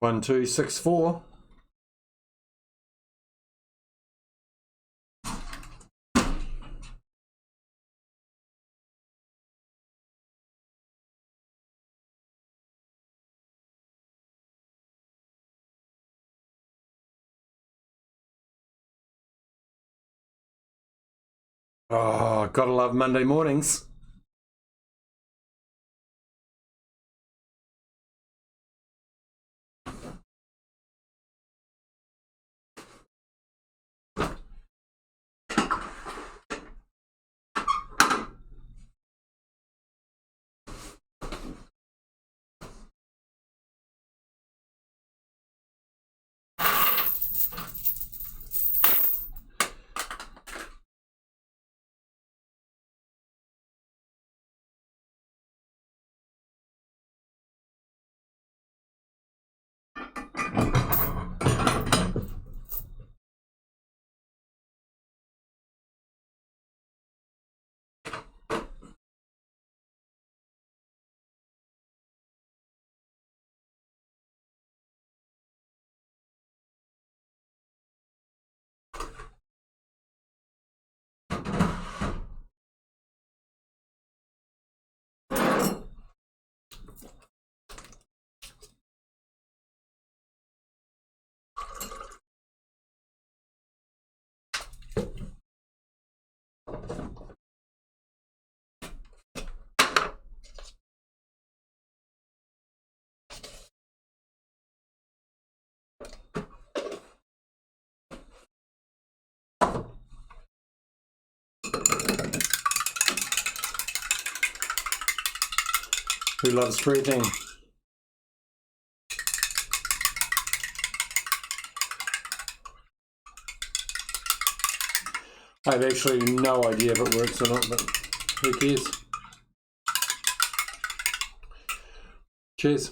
One, 2, 6, 4. Oh, gotta love Monday mornings. Who loves treating? I have actually no idea if it works or not, but who cares? Cheers.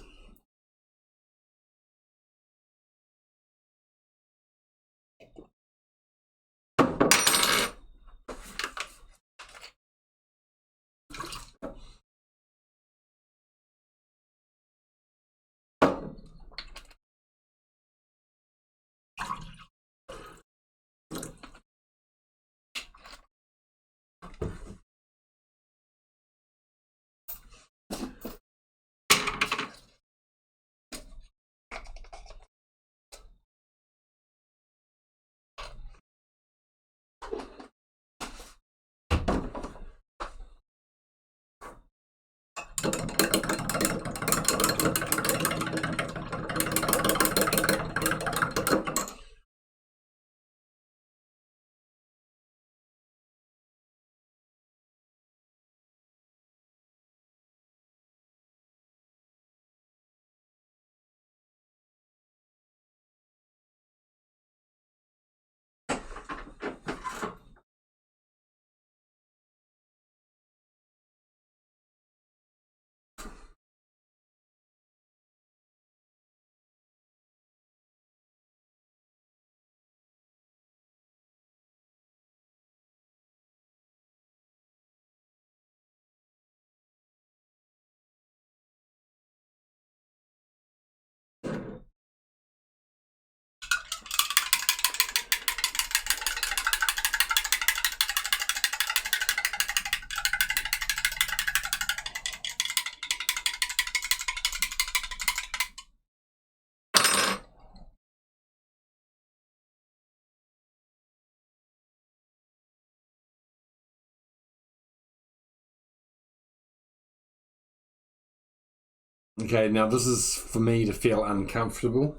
Okay, now this is for me to feel uncomfortable.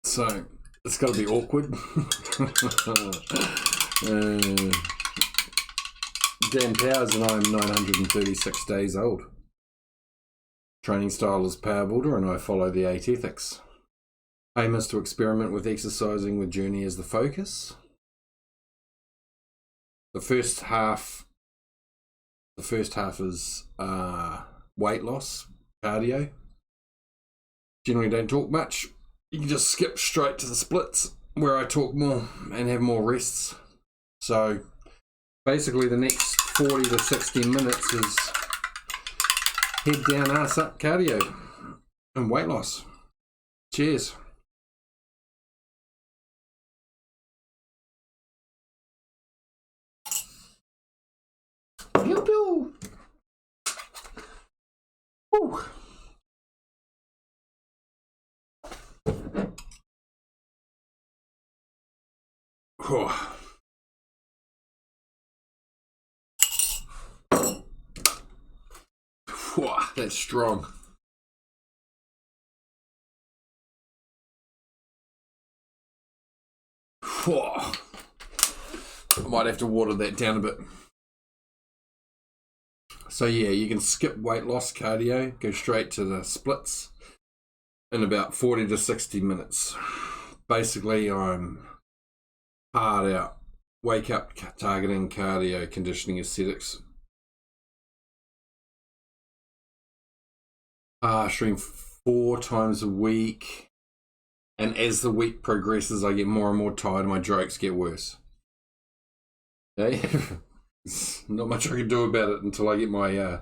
So it's got to be awkward. Dan Powers and I am 936 days old. Training style is power builder and I follow the 8 ethics. Aim is to experiment with exercising with journey as the focus. The first half is weight loss, cardio. Generally don't talk much. You can just skip straight to the splits where I talk more and have more rests. So basically the next 40 to 60 minutes is head down, ass up cardio and weight loss. Cheers. Pew pew. Woo. Oh. Whoa, that's strong. Whoa. I might have to water that down a bit. So yeah, you can skip weight loss cardio, go straight to the splits in about 40 to 60 minutes. Basically, I'm hard out, wake up, targeting cardio, conditioning aesthetics. Stream 4 times a week. And as the week progresses, I get more and more tired and my jokes get worse. Okay? Not much I can do about it until I get my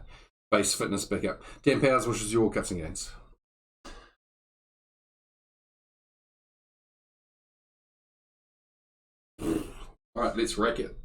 base fitness back up. Dan Powers wishes you all cuts and gains. Alright, let's wreck it.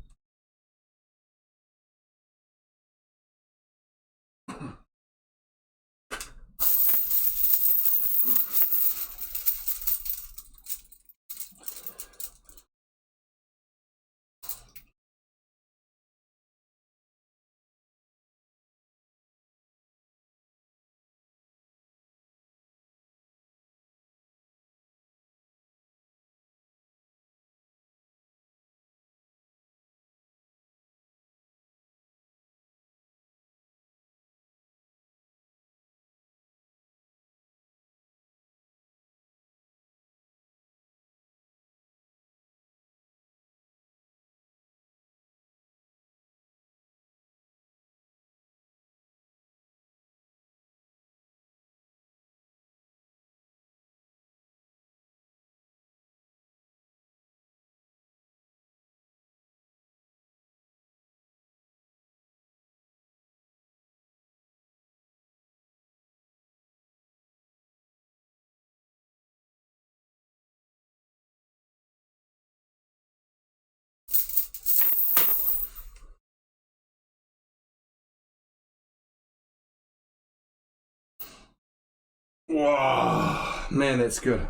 Wow, man, that's good.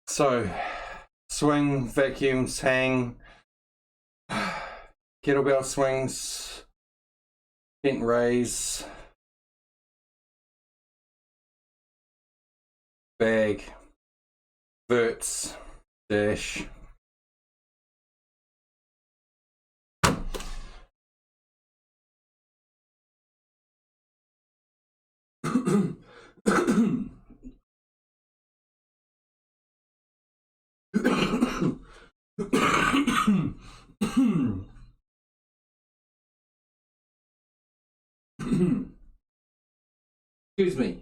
So, swing, vacuums, hang, kettlebell swings, bent raise, bag, verts, dash. Excuse me.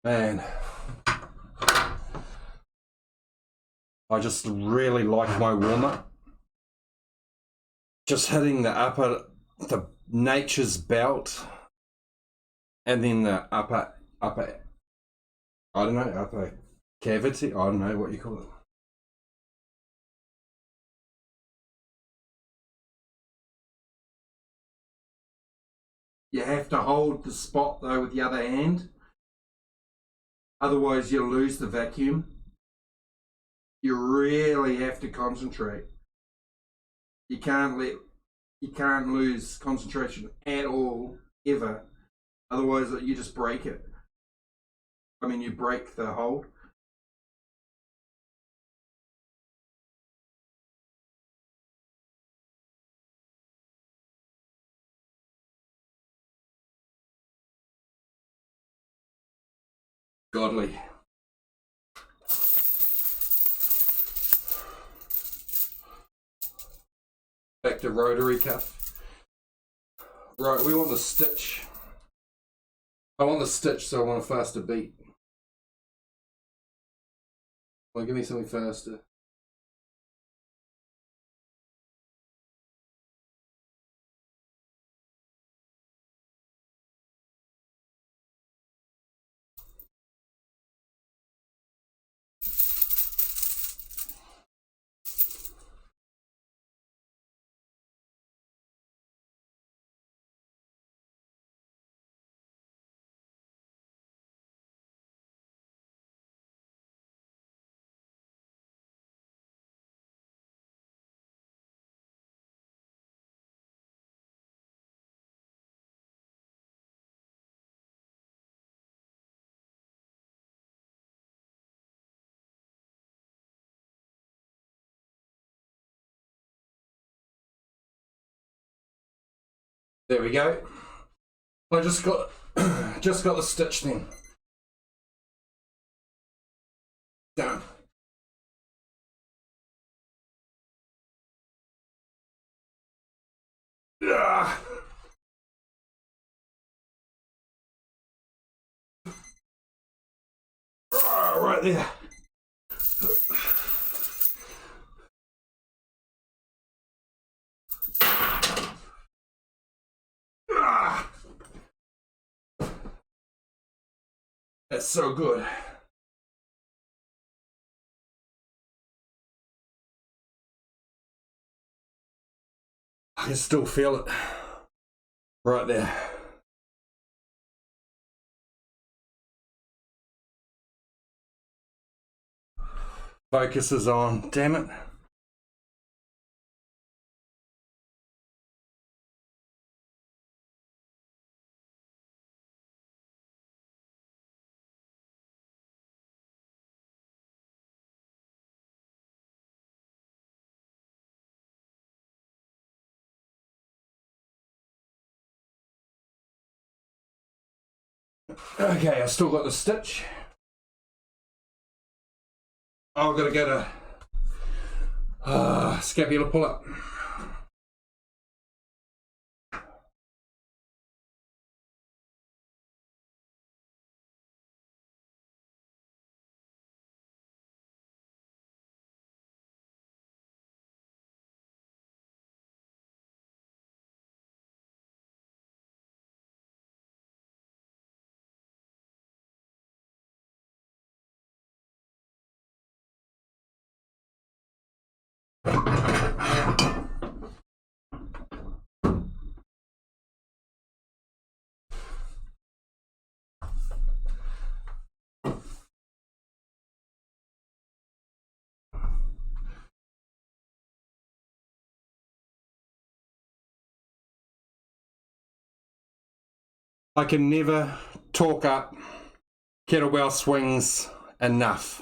Man, I just really like my warm-up. Just hitting the nature's belt, and then the upper, I don't know, upper cavity, I don't know what you call it. You have to hold the spot though with the other hand, otherwise you'll lose the vacuum. You really have to concentrate. You can't lose concentration at all, ever. Otherwise you just break it. I mean, you break the hold. Godly. Back to rotary cuff. Right, we want the stitch. I want the stitch, so I want a faster beat. Well, give me something faster. There we go. I just got the stitch then. Done. Ah. Ah, right there. Ah. That's so good. I can still feel it right there. Focus is on, damn it. Okay, I still got the stitch. I've got to get a scapular pull up. I can never talk up kettlebell swings enough.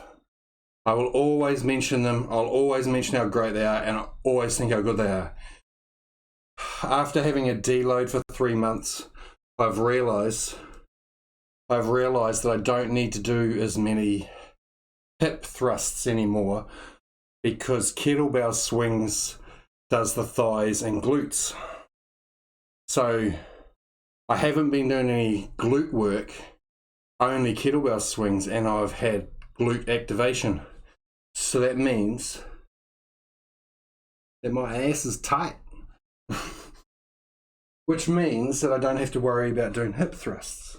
I will always mention them. I'll always mention how great they are, and I always think how good they are. After having a deload for 3 months, I've realized that I don't need to do as many hip thrusts anymore, because kettlebell swings does the thighs and glutes. So I haven't been doing any glute work only kettlebell swings and I've had glute activation. So that means that my ass is tight. Which means that I don't have to worry about doing hip thrusts.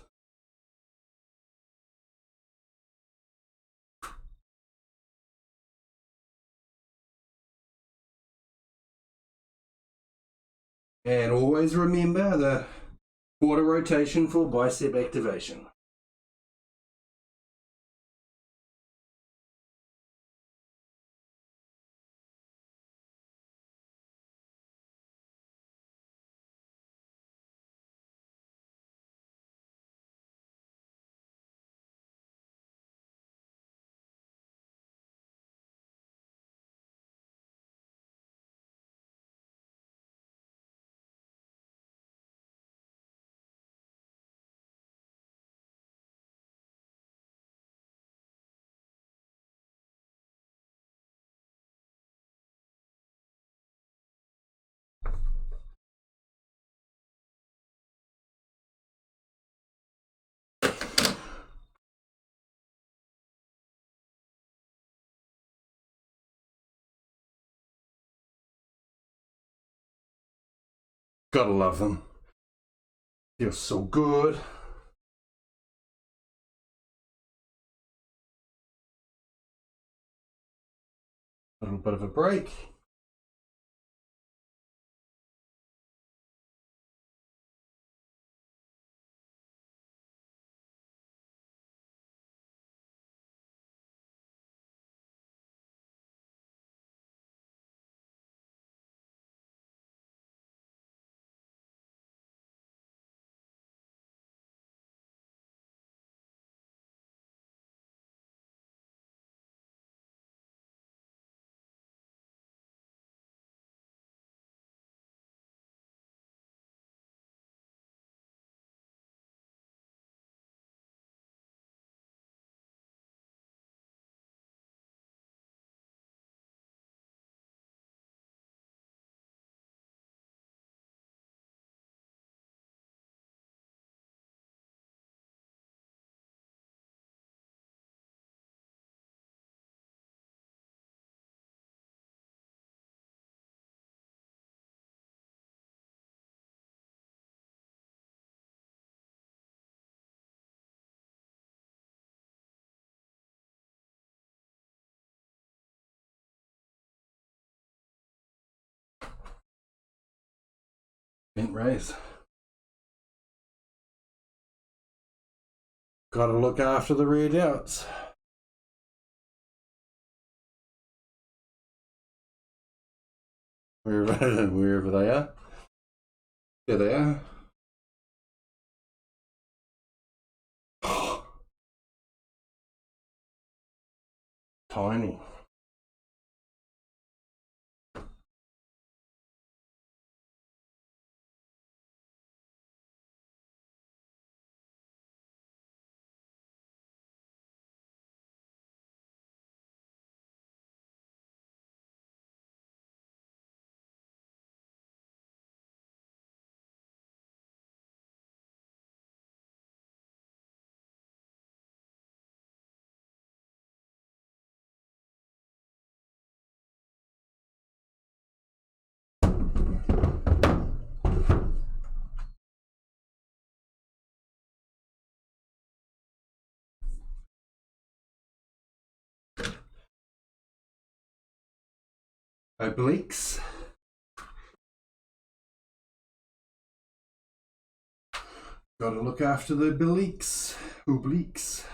And always remember the quarter rotation for bicep activation. Gotta love them. Feels so good. A little bit of a break. Bent raise. Gotta look after the rear delts. Wherever they are. There they are. Tiny. Obliques. Gotta look after the obliques. Obliques.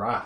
right.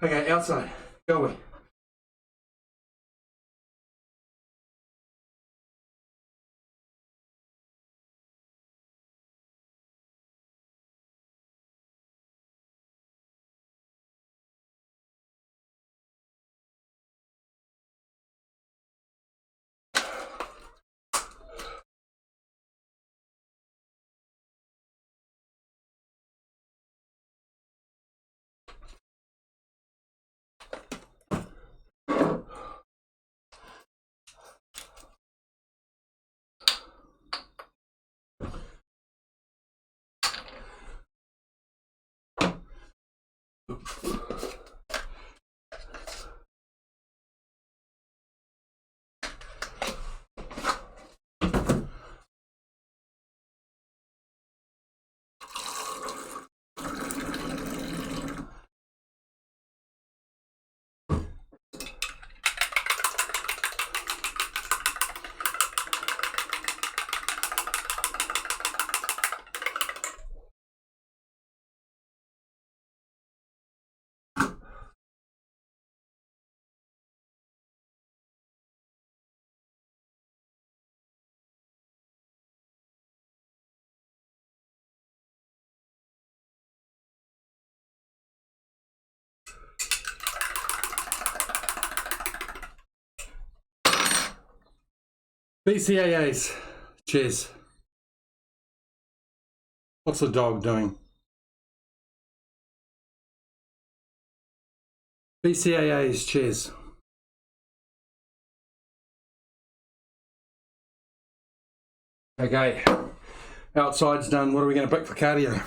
Okay, outside. Go away. BCAAs. Cheers. What's the dog doing? BCAAs. Cheers. Okay. Outside's done. What are we going to pick for cardio?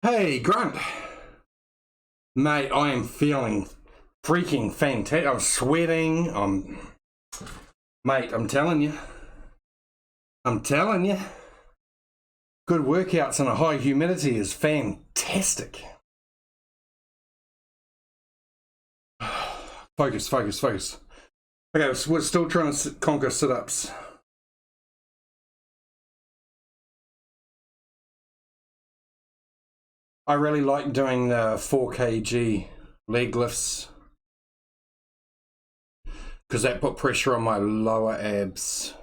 Hey, Grunt. Mate, I am feeling freaking fantastic. I'm sweating. Mate, I'm telling you. Good workouts in a high humidity is fantastic. Focus. Okay, we're still trying to conquer sit-ups. I really like doing the 4 kg leg lifts because that put pressure on my lower abs.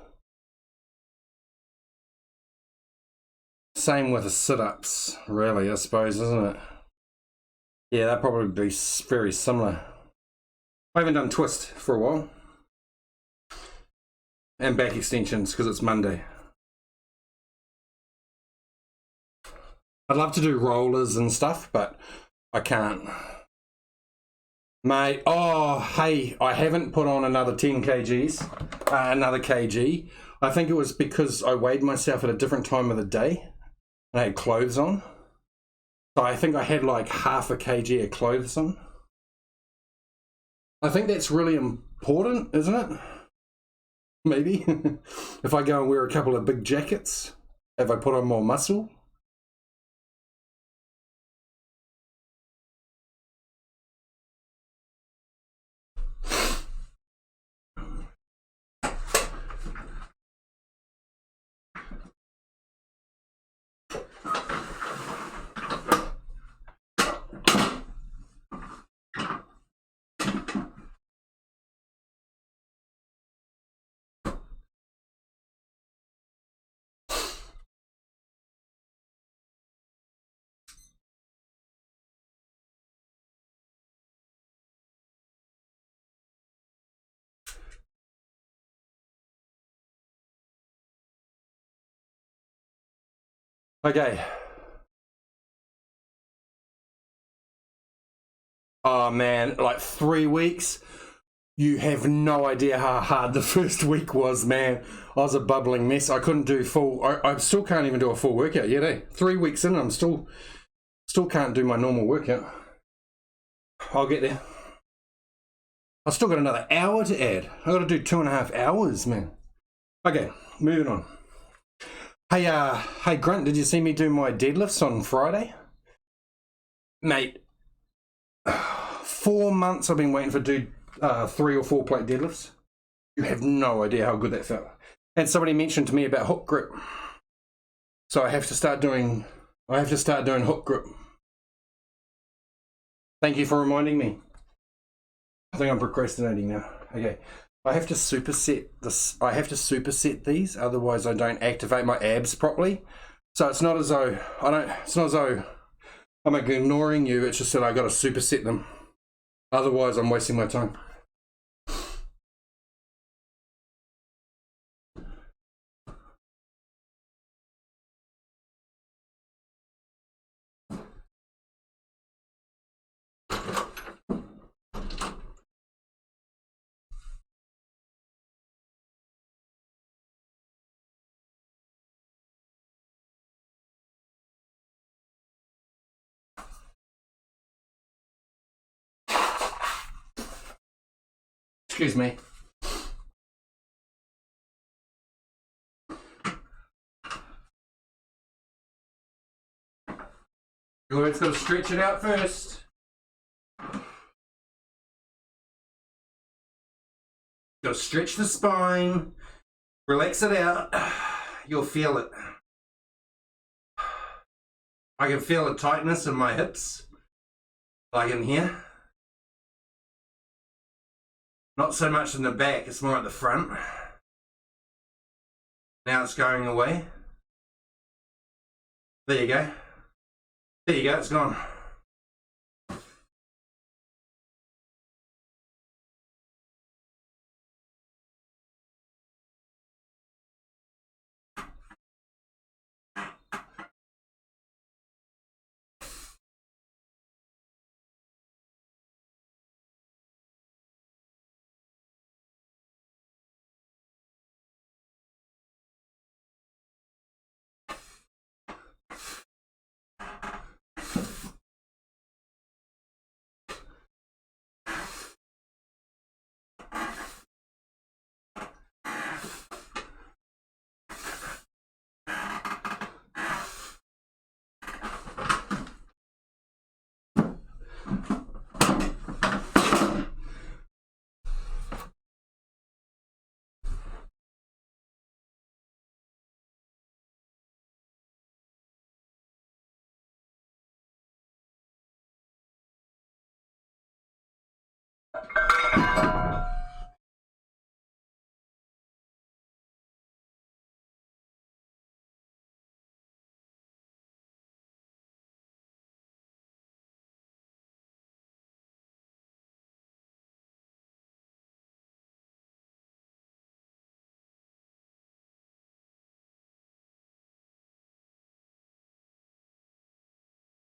Same with the sit-ups, really, I suppose, isn't it? Yeah, that'd probably be very similar. I haven't done twist for a while. And back extensions because it's Monday. I'd love to do rollers and stuff, but I can't. Mate, oh, hey, I haven't put on another 10 kgs, another kg. I think it was because I weighed myself at a different time of the day and I had clothes on. So I think I had like half a kg of clothes on. I think that's really important, isn't it? Maybe. If I go and wear a couple of big jackets, have I put on more muscle? Okay. Oh man, like 3 weeks. You have no idea how hard the first week was, man. I was a bubbling mess. I couldn't do full. I still can't even do a full workout yet, eh? 3 weeks in, I'm still can't do my normal workout. I'll get there. I've still got another hour to add. I've got to do 2.5 hours, man. Okay, moving on. Hey Grunt, did you see me do my deadlifts on Friday? Mate, 4 months I've been waiting for 3 or 4 plate deadlifts. You have no idea how good that felt. And somebody mentioned to me about hook grip. So I have to start doing I have to start doing hook grip. Thank you for reminding me. I think I'm procrastinating now. Okay. I have to superset this. I have to superset these, otherwise I don't activate my abs properly. So it's not as though it's not as though I'm ignoring you, it's just that I gotta superset them. Otherwise I'm wasting my time. Excuse me. You're just gonna stretch it out first. Gotta stretch the spine, relax it out. You'll feel it. I can feel a tightness in my hips, like in here. Not so much in the back, it's more at the front. Now it's going away. There you go. There you go, it's gone.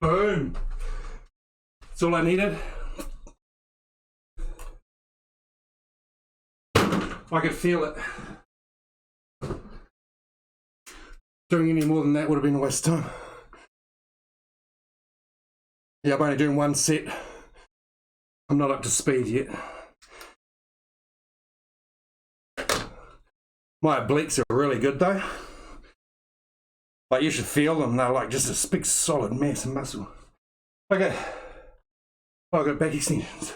Boom. That's all I needed. I could feel it. Doing any more than that would have been a waste of time. Yeah, I'm only doing one set. I'm not up to speed yet. My obliques are really good though. Like, you should feel them. They're like just a big solid mass of muscle. Okay. I've got back extensions.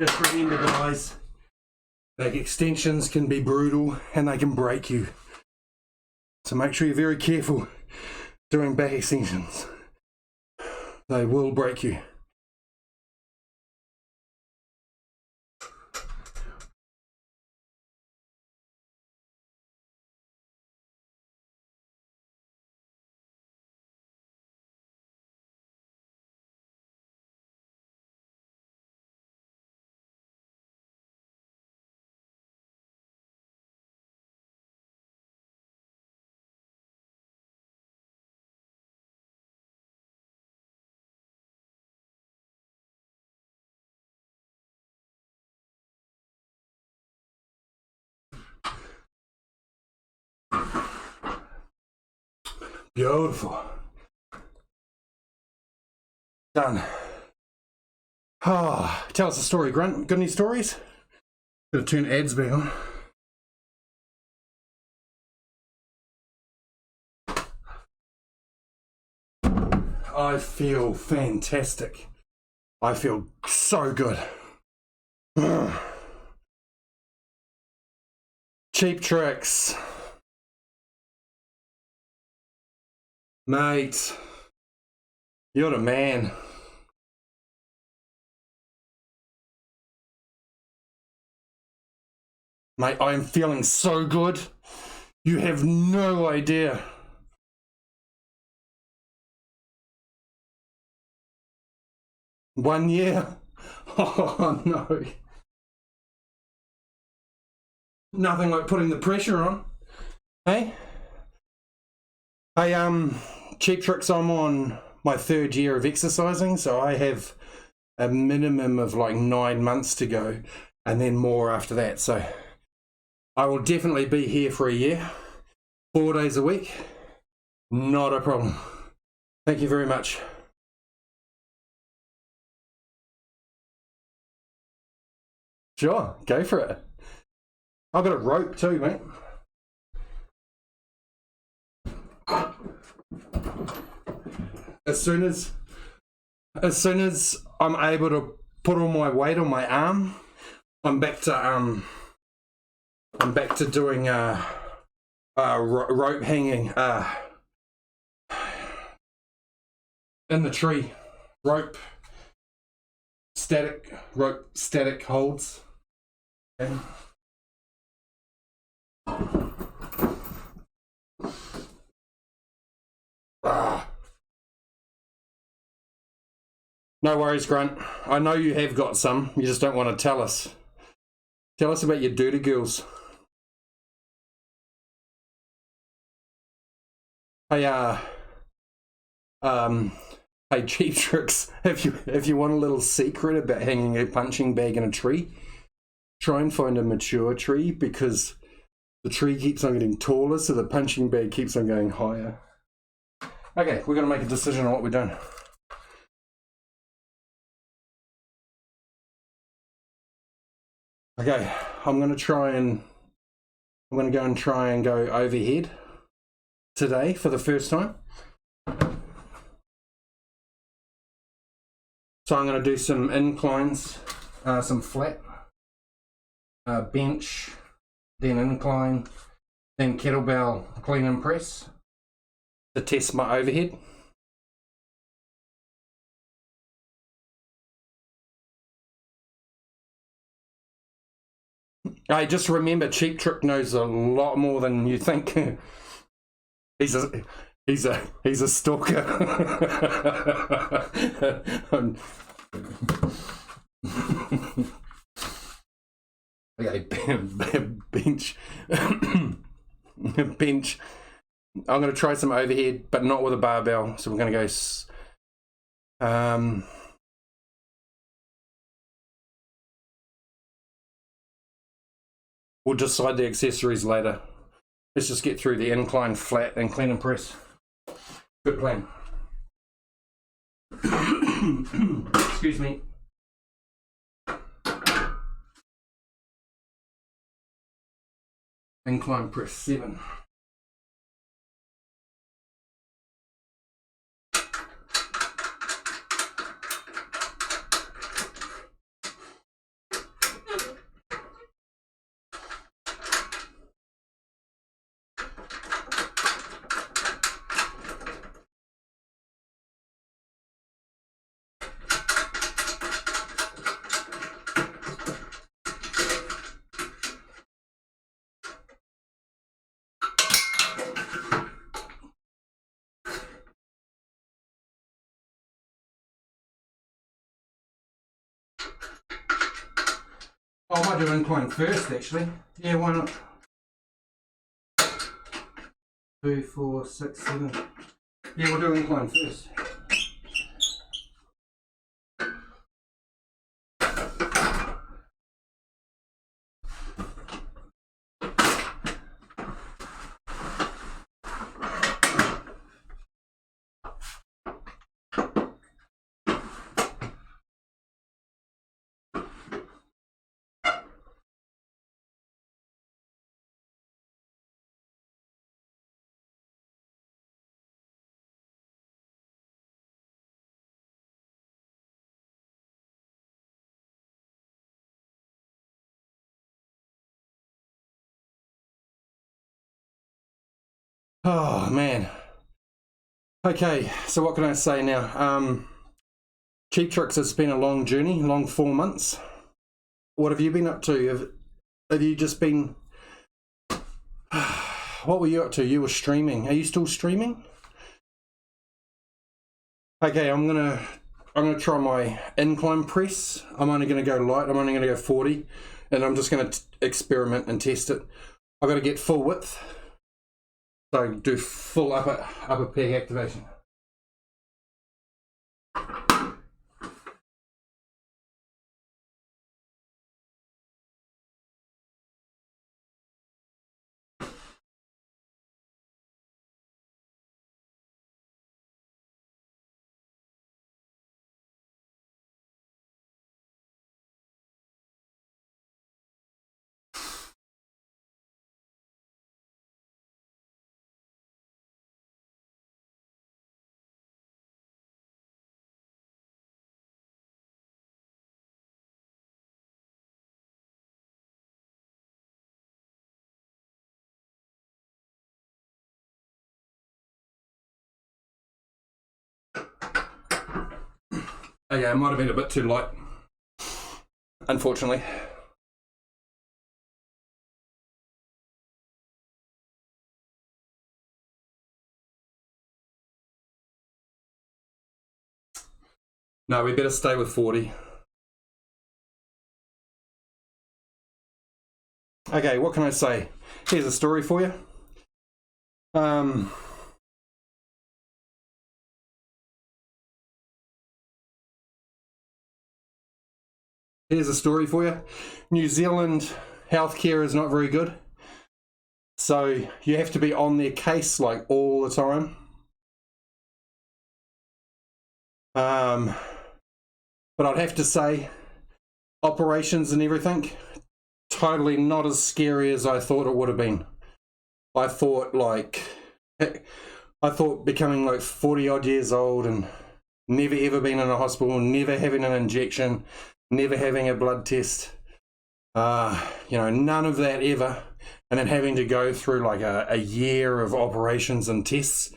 Just remember, guys, back extensions can be brutal and they can break you. So make sure you're very careful doing back extensions. They will break you. Beautiful. Done. Ah, oh, tell us a story, Grunt. Got any stories? Gotta turn ads back on. I feel fantastic. I feel so good. Cheap tricks. Mate, you're the man. Mate, I am feeling so good. You have no idea. One year? Oh no. Nothing like putting the pressure on. Hey? Hey, Cheap Tricks, I'm on my 3rd year of exercising, so I have a minimum of like 9 months to go, and then more after that. So I will definitely be here for a year, 4 days a week. Not a problem. Thank you very much. Sure, go for it. I've got a rope too, mate. As soon as I'm able to put all my weight on my arm, I'm back to doing rope hanging in the tree, rope static holds. Okay. No worries, Grunt. I know you have got some. You just don't want to tell us. Tell us about your dirty girls. Hey, hey, Cheap Tricks. If you want a little secret about hanging a punching bag in a tree, try and find a mature tree, because the tree keeps on getting taller, so the punching bag keeps on going higher. Okay, we're going to make a decision on what we're doing. Okay, I'm going to go and try and go overhead today for the first time. So I'm going to do some inclines, some flat, bench, then incline, then kettlebell clean and press to test my overhead. Hey, just remember, Cheap Trick knows a lot more than you think. He's a stalker. Okay, bench. Bench. I'm going to try some overhead, but not with a barbell. So we're going to go. We'll decide the accessories later. Let's just get through the incline, flat, and clean and press. Good plan. Excuse me. Incline press 7. I might do incline first, actually. Yeah, why not? 2, 4, 6, 7. Yeah, we'll do incline first. Oh man, Okay, so what can I say now? Cheap Tricks has been a long journey, long 4 months. What have you been up to? Have you just been... What were you up to? You were streaming. Are you still streaming? Okay, I'm gonna try my incline press. I'm only gonna go light. I'm only gonna go 40, and I'm just gonna experiment and test it. I've got to get full width, so do full upper peg activation. Okay, it might have been a bit too light, unfortunately. No, we better stay with 40. Okay, what can I say? Here's a story for you. Here's a story for you. New Zealand healthcare is not very good. So you have to be on their case like all the time. But I'd have to say, operations and everything, totally not as scary as I thought it would have been. I thought becoming like 40 odd years old and never ever been in a hospital, never having an injection, never having a blood test, none of that ever, and then having to go through like a year of operations and tests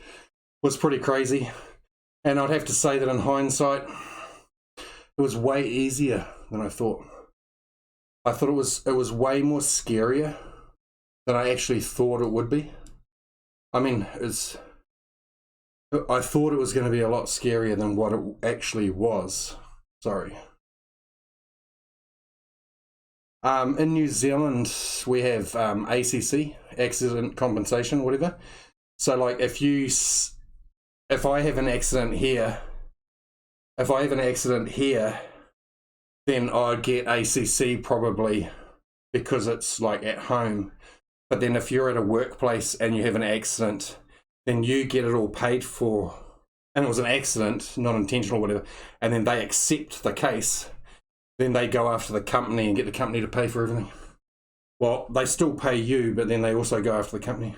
was pretty crazy. And I'd have to say that in hindsight, it was way easier than I thought. I thought it was way more scarier than I actually thought it would be. I mean, I thought it was going to be a lot scarier than what it actually was. Sorry. In New Zealand, we have ACC, accident compensation, whatever. So, like, if I have an accident here, then I'd get ACC probably because it's like at home. But then if you're at a workplace and you have an accident, then you get it all paid for. And it was an accident, not intentional, whatever. And then they accept the case. Then they go after the company and get the company to pay for everything. Well, they still pay you, but then they also go after the company.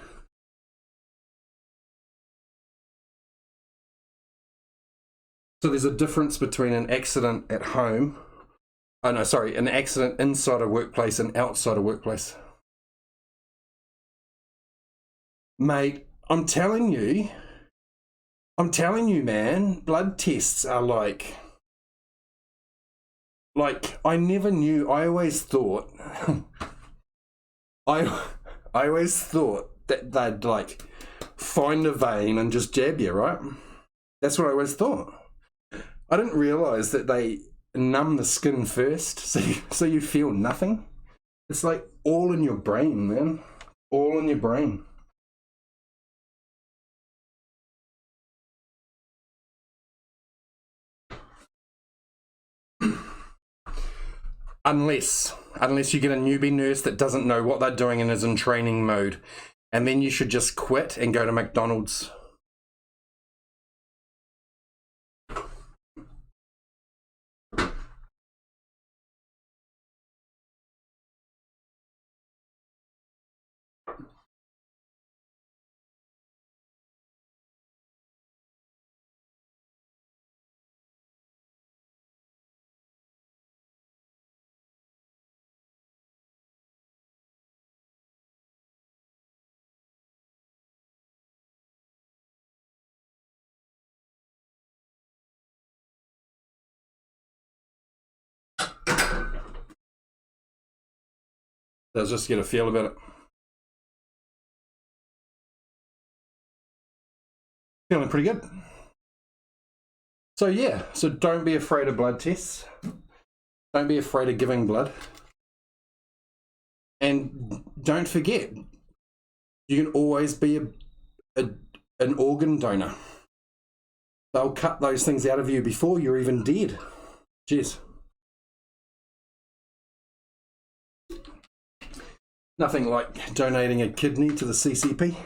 So there's a difference between an accident at home. Oh no, sorry, an accident inside a workplace and outside a workplace. Mate, I'm telling you, man, blood tests are like I never knew. I always thought I always thought that they'd like find a vein and just jab you, right? That's what I always thought. I didn't realize that they numb the skin first, so you feel nothing. It's like all in your brain, man. All in your brain. Unless you get a newbie nurse that doesn't know what they're doing and is in training mode. And then you should just quit and go to McDonald's. Let's just get a feel about it. Feeling pretty good. So yeah, so don't be afraid of blood tests. Don't be afraid of giving blood. And don't forget, you can always be an organ donor. They'll cut those things out of you before you're even dead. Cheers. Nothing like donating a kidney to the CCP.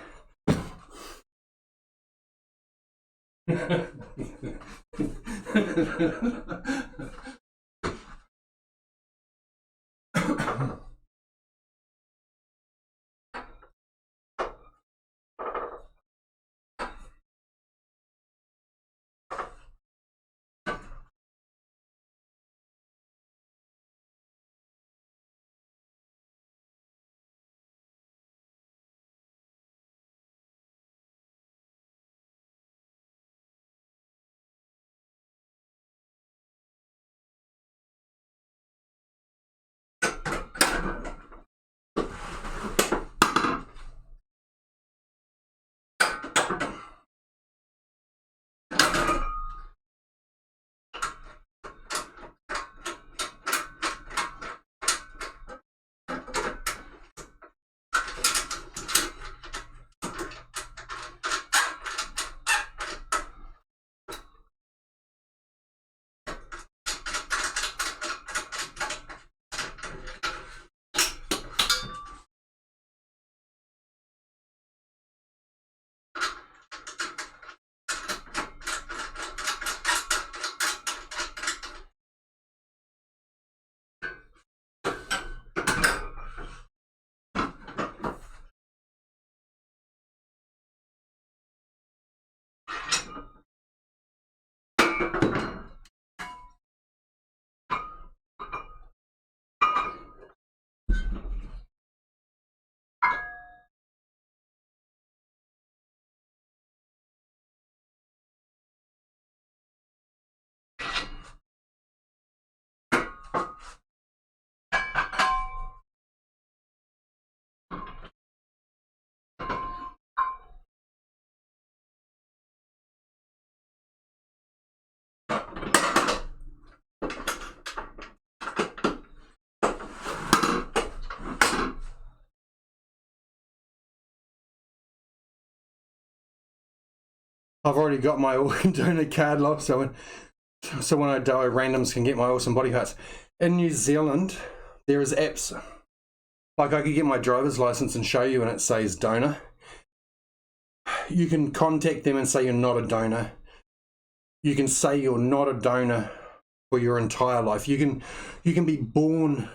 I've already got my organ donor card locked, so when I die, randoms can get my awesome body parts. In New Zealand, there is apps. Like I could get my driver's license and show you and it says donor. You can contact them and say you're not a donor. You can say you're not a donor for your entire life. You can be born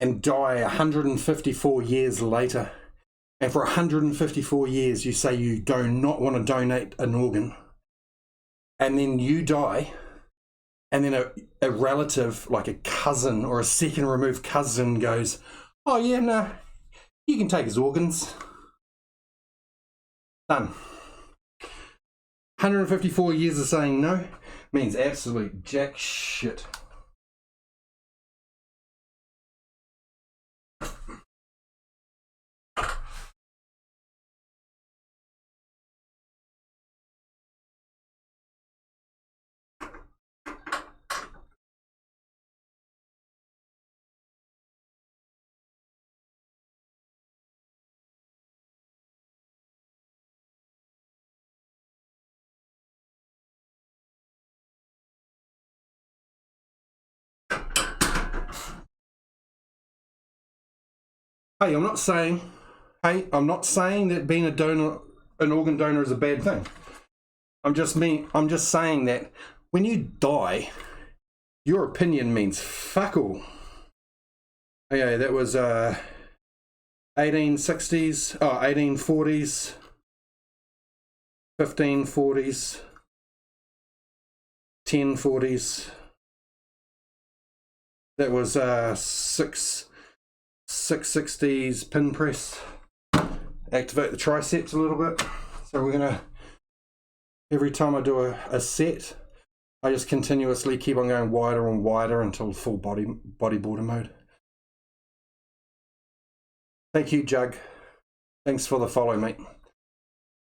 and die 154 years later. And for 154 years, you say you do not want to donate an organ. And then you die. And then a relative, like a cousin or a second removed cousin goes, oh yeah, no, you can take his organs. Done. 154 years of saying no means absolute jack shit. Hey, I'm not saying that being an organ donor is a bad thing. I'm just saying that when you die, your opinion means fuck all. Okay, that was 1860s, 1840s, 1540s, 1040s. That was 660s pin press. Activate the triceps a little bit. So we're gonna, every time I do a set, I just continuously keep on going wider and wider until full bodyboarder mode. Thank you, Jug. Thanks for the follow, mate.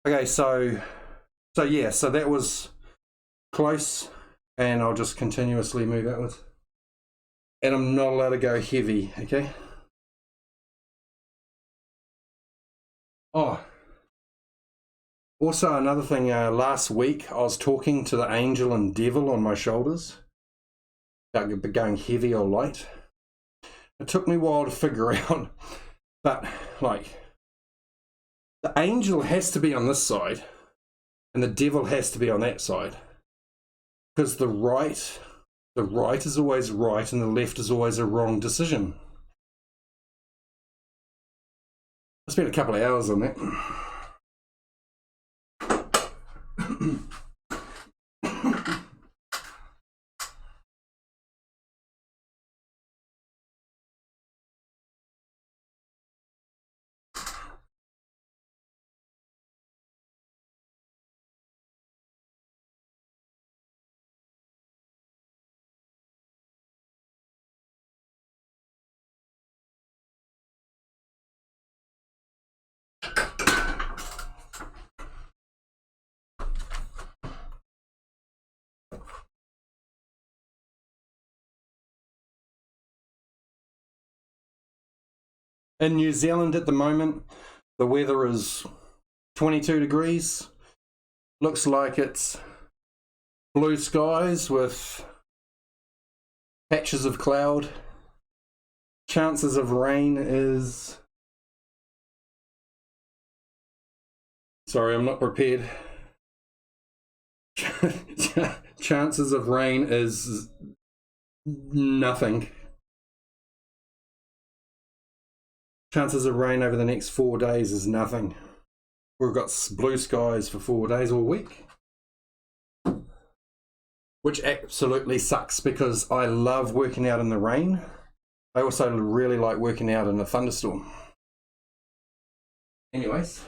Okay, so yeah, so that was close, and I'll just continuously move outwards. And I'm not allowed to go heavy, okay? Oh, also another thing, last week I was talking to the angel and devil on my shoulders about going heavy or light. It took me a while to figure out, but like, the angel has to be on this side and the devil has to be on that side, because the right is always right and the left is always a wrong decision. I spent a couple of hours on that. In New Zealand at the moment, the weather is 22 degrees. Looks like it's blue skies with patches of cloud. Chances of rain is... Sorry, I'm not prepared. Chances of rain is nothing. Chances of rain over the next 4 days is nothing. We've got blue skies for 4 days all week, which absolutely sucks because I love working out in the rain. I also really like working out in a thunderstorm. Anyways.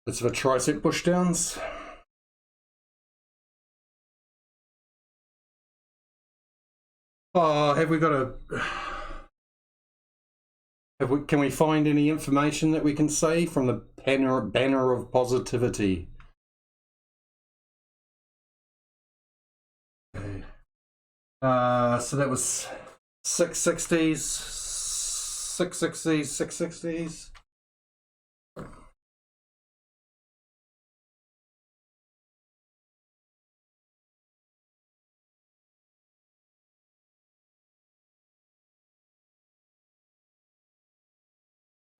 Bits of a tricep push downs. Oh, have we got a... can we find any information that we can say from the banner of positivity? Okay. So that was 660s, 660s, 660s.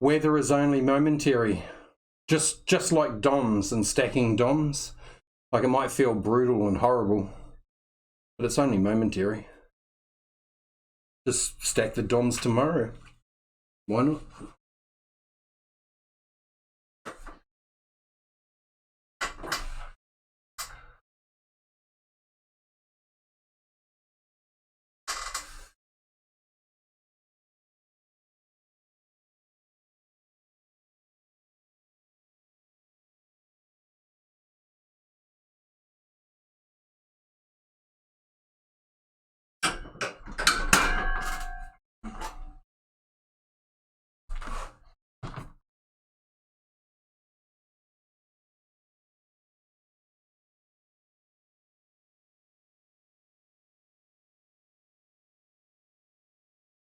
Weather is only momentary, just like DOMs and stacking DOMs. Like, it might feel brutal and horrible, but it's only momentary. Just stack the DOMs tomorrow. Why not?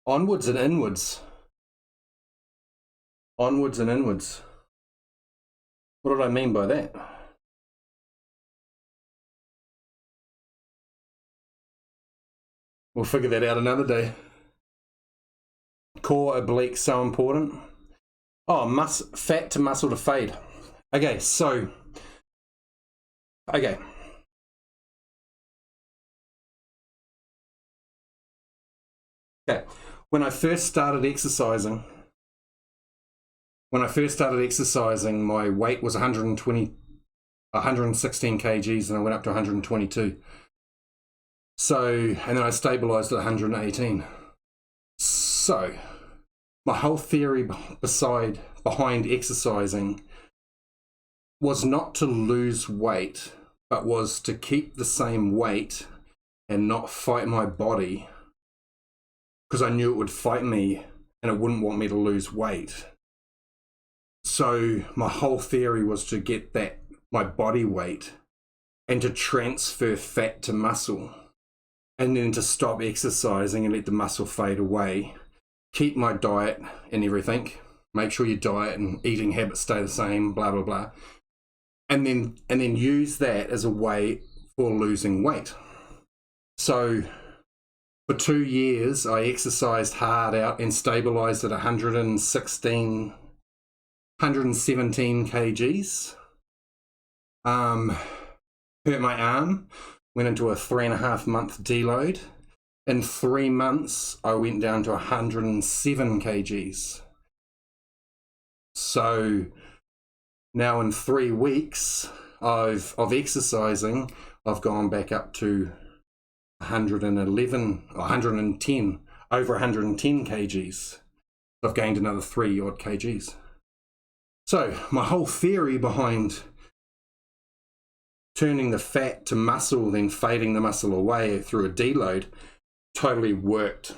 Onwards and inwards. Onwards and inwards. What did I mean by that? We'll figure that out another day. Core oblique, so important. Oh, fat to muscle to fade. Okay, so, okay. Okay, when I first started exercising, my weight was 116 kgs, and I went up to 122. So, and then I stabilized at 118. So, my whole theory behind exercising was not to lose weight, but was to keep the same weight and not fight my body, because I knew it would fight me and it wouldn't want me to lose weight. So my whole theory was to get my body weight and to transfer fat to muscle, and then to stop exercising and let the muscle fade away. Keep my diet and everything. Make sure your diet and eating habits stay the same, blah, blah, blah. And then use that as a way for losing weight. So for 2 years, I exercised hard out and stabilized at 117 kgs. Hurt my arm, went into a 3.5 month deload. In 3 months, I went down to 107 kgs. So now in 3 weeks of exercising, I've gone back up to 111, 110, over 110 kgs. I've gained another 3 odd kgs. So my whole theory behind turning the fat to muscle, then fading the muscle away through a deload, totally worked.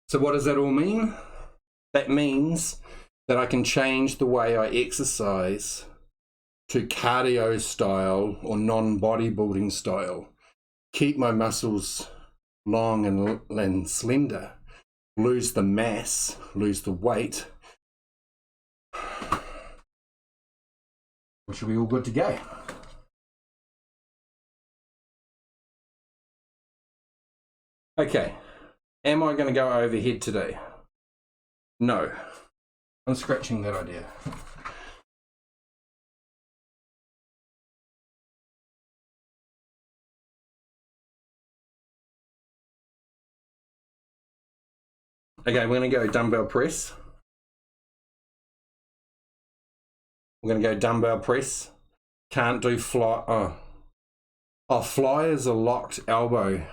So what does that all mean? That means that I can change the way I exercise to cardio style or non-bodybuilding style. Keep my muscles long and slender. Lose the mass, lose the weight. We should be all good to go. Okay. Am I going to go overhead today? No. I'm scratching that idea. Okay, we're going to go dumbbell press. We're going to go dumbbell press. Can't do fly. Oh, fly is a locked elbow.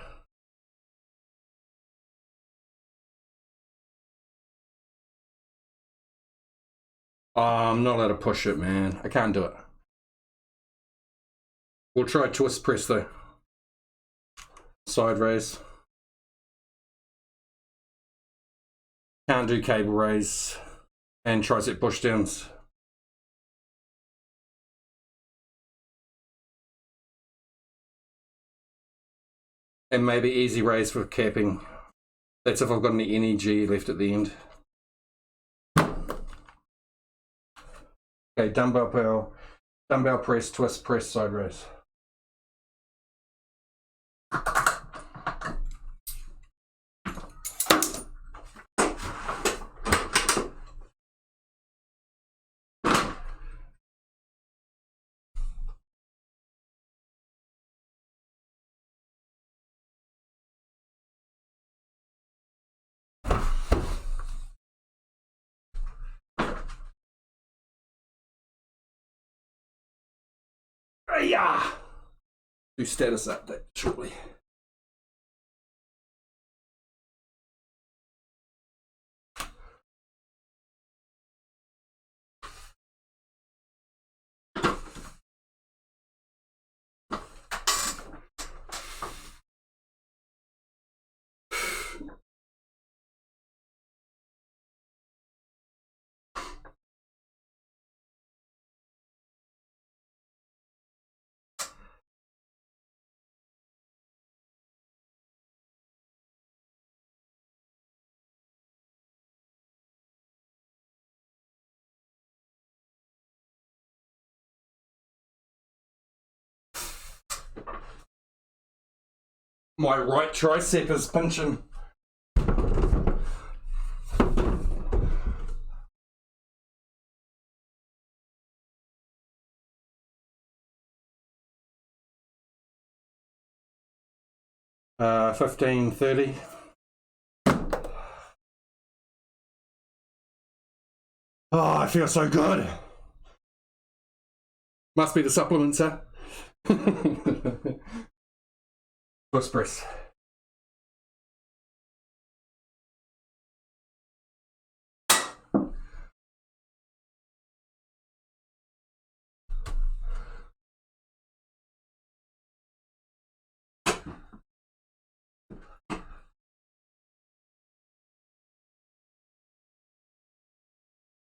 Oh, I'm not allowed to push it, man. I can't do it. We'll try twist press though. Side raise. Can't do cable raise. And tricep push downs. And maybe easy raise for capping. That's if I've got any energy left at the end. Okay, dumbbell press, twist press, side raise. Yeah. Do status update shortly. My right tricep is pinching. Uh, 15:30. Oh, I feel so good. Must be the supplements, huh? Twist press.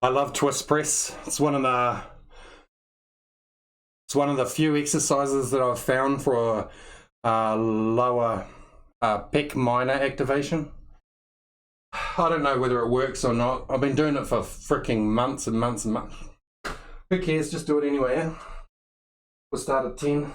I love twist press. It's one of the few exercises that I've found for lower pec minor activation. I don't know whether it works or not. I've been doing it for freaking months and months and months. Who cares? Just do it anyway, yeah? We'll start at 10.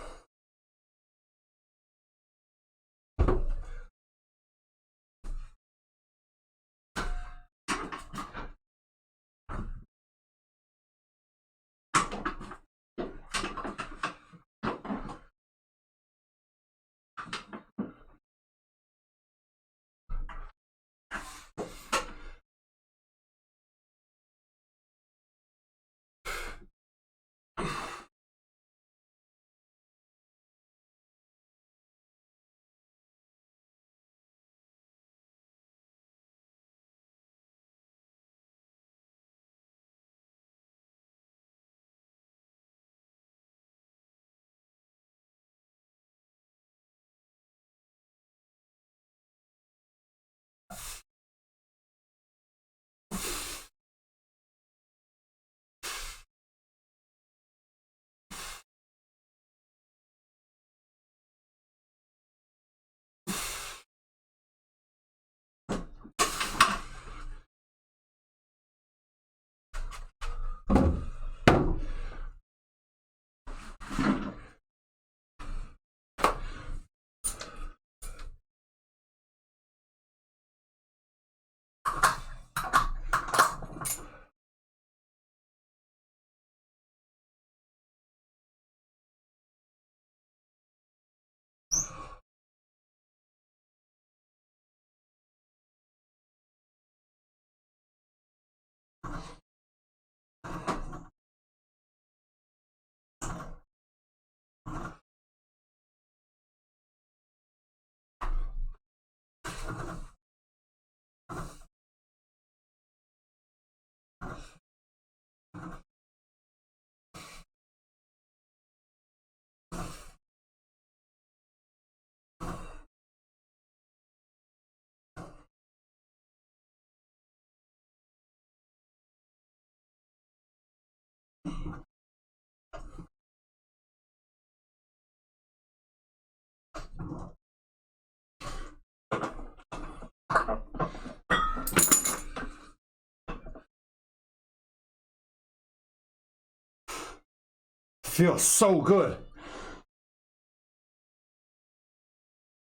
Feels so good.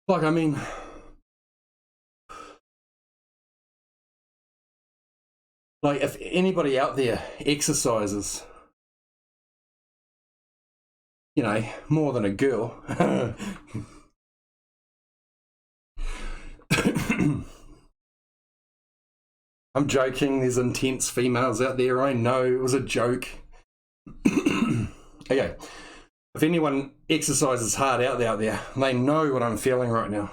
Like, I mean, like if anybody out there exercises, you know, more than a girl, I'm joking, there's intense females out there, I know, it was a joke. Okay, if anyone exercises hard out there, they know what I'm feeling right now.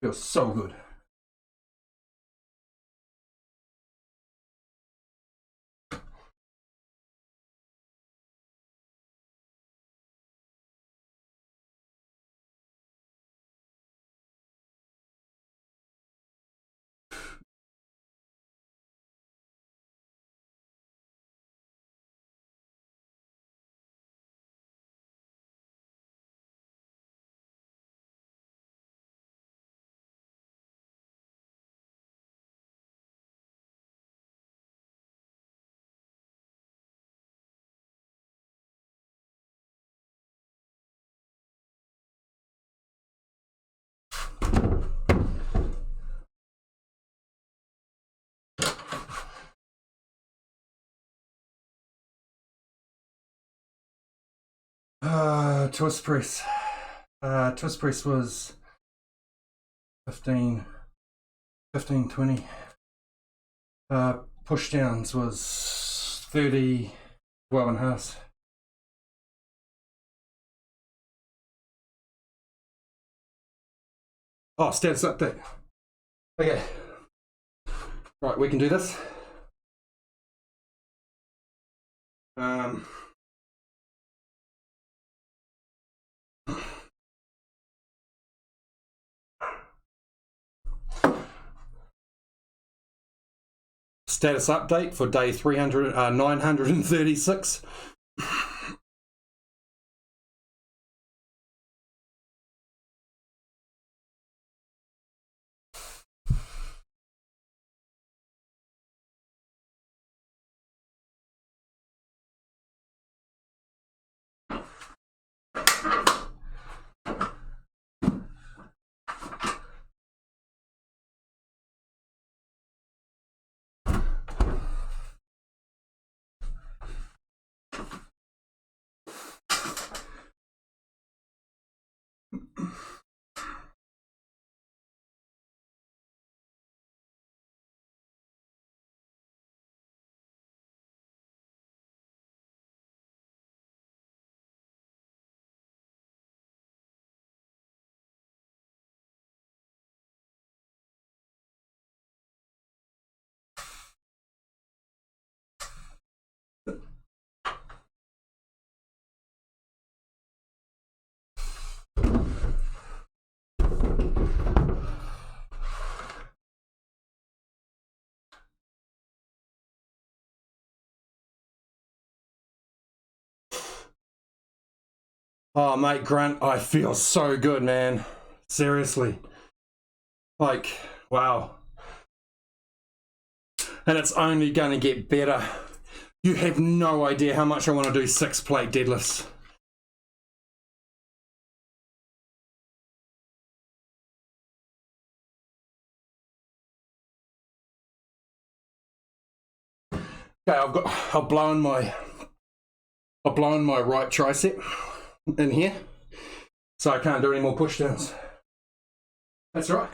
Feels so good. Twist press. Twist press was 15, 20. Push downs was 30, 12 and a half. Oh, status update. Okay. Right, we can do this. Status update for day 936. Oh, mate, Grunt, I feel so good, man. Seriously. Like, wow. And it's only going to get better. You have no idea how much I want to do 6-plate deadlifts. Okay, I've blown my right tricep in here, so I can't do any more push downs. That's right.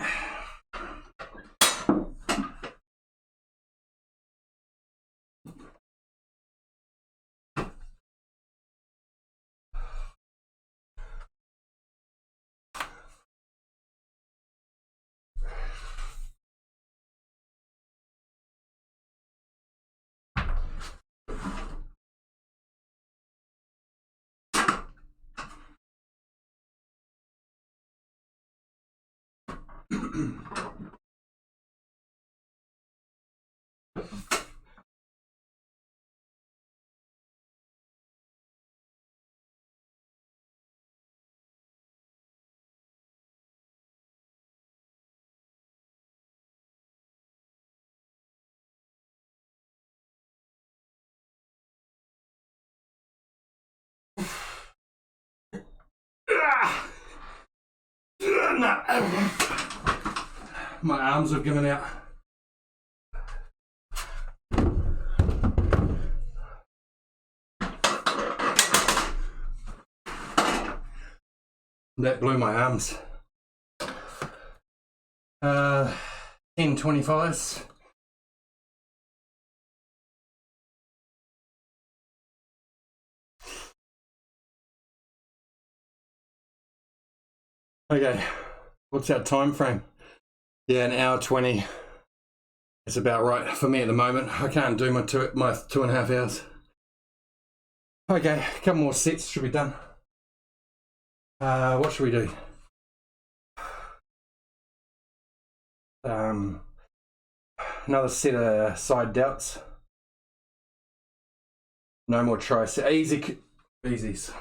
My arms have given out. That blew my arms. 10-25s. Okay, what's our time frame? Yeah, an hour 20. It's about right for me at the moment. I can't do my 2.5 hours. Okay, a couple more sets should be done. What should we do? Another set of side delts. No more tricep. Easies.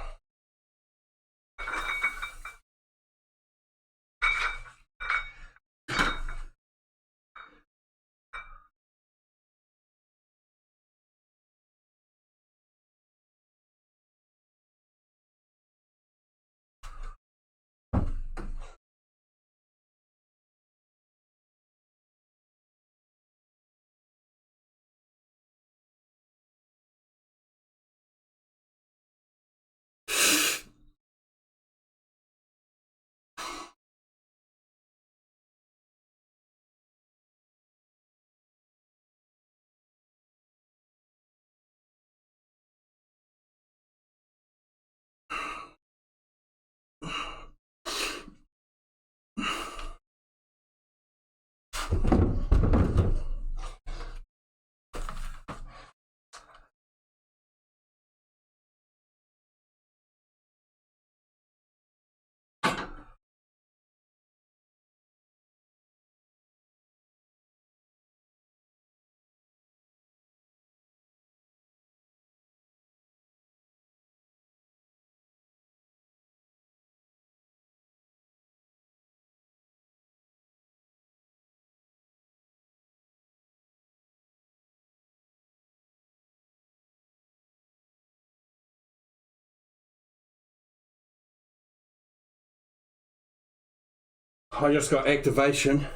I just got activation.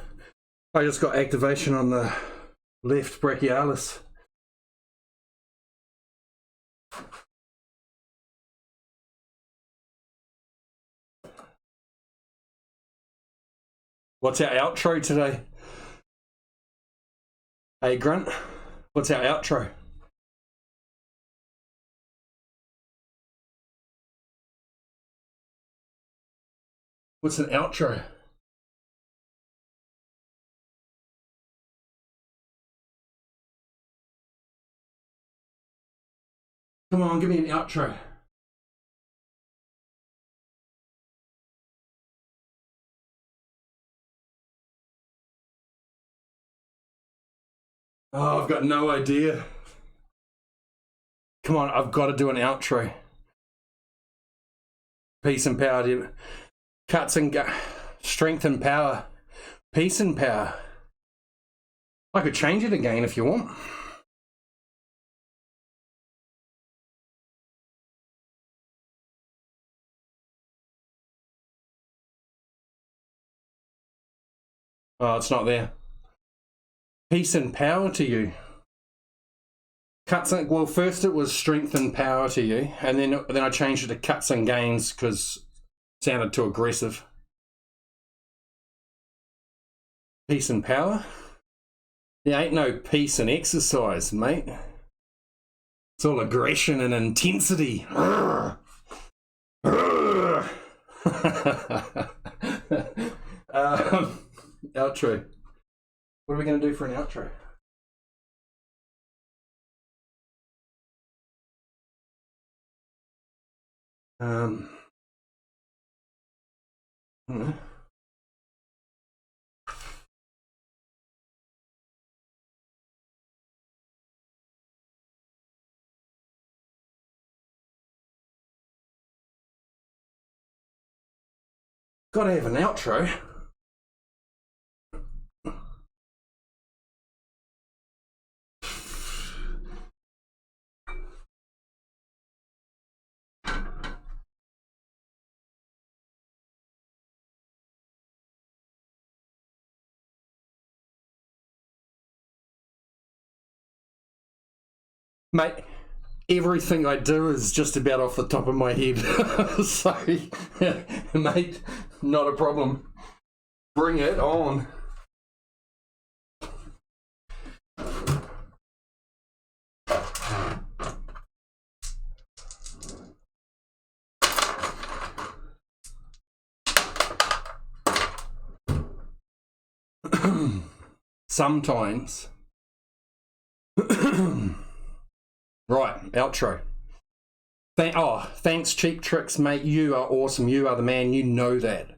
I just got activation on the left brachialis. What's our outro today? Hey Grunt, what's our outro? What's an outro? Come on, give me an outro. Oh, I've got no idea. Come on, I've got to do an outro. Peace and power, dude. Cuts and strength and power. Peace and power. I could change it again if you want. Oh, it's not there. Peace and power to you. Cuts and, well, first it was strength and power to you, and then I changed it to cuts and gains because it sounded too aggressive. Peace and power? There ain't no peace and exercise, mate. It's all aggression and intensity. Outro. What are we going to do for an outro? I don't know. Gotta have an outro. Mate, everything I do is just about off the top of my head. So, mate, not a problem. Bring it on. Sometimes. Right, outro. Thanks, Cheap Tricks, mate. You are awesome. You are the man. You know that.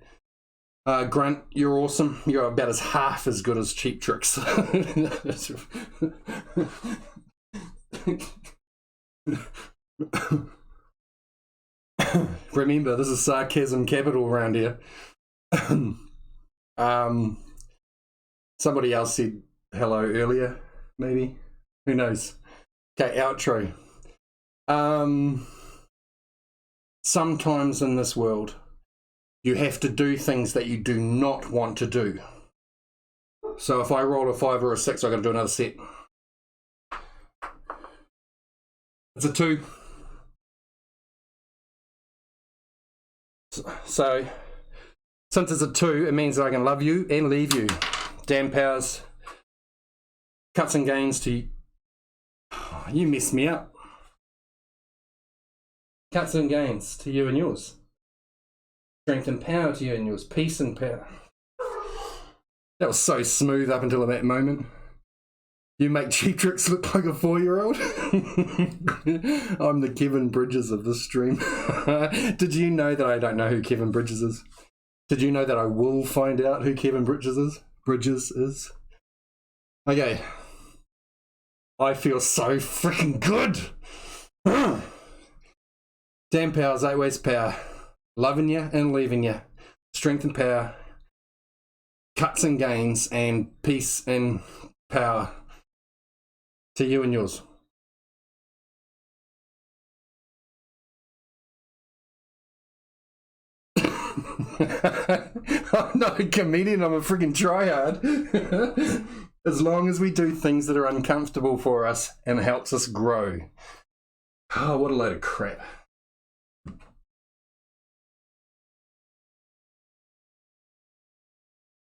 Grunt, you're awesome. You're about as half as good as Cheap Tricks. Remember, this is sarcasm capital around here. Somebody else said hello earlier, maybe. Who knows? Okay, outro. Sometimes in this world, you have to do things that you do not want to do. So if I roll a 5 or a 6, I've got to do another set. It's a 2. So, since it's a 2, it means that I can love you and leave you. Damn powers. Cuts and gains to you. Oh, you messed me up. Cuts and gains to you and yours. Strength and power to you and yours. Peace and power. That was so smooth up until that moment. You make Cheap Tricks look like a 4-year-old. I'm the Kevin Bridges of this stream. Did you know that I don't know who Kevin Bridges is? Did you know that I will find out who Kevin Bridges is? Okay. I feel so freaking good. Damn powers, 8 ways power. Loving you and leaving you. Strength and power. Cuts and gains and peace and power. To you and yours. I'm not a comedian, I'm a freaking tryhard. As long as we do things that are uncomfortable for us and helps us grow. Oh, what a load of crap.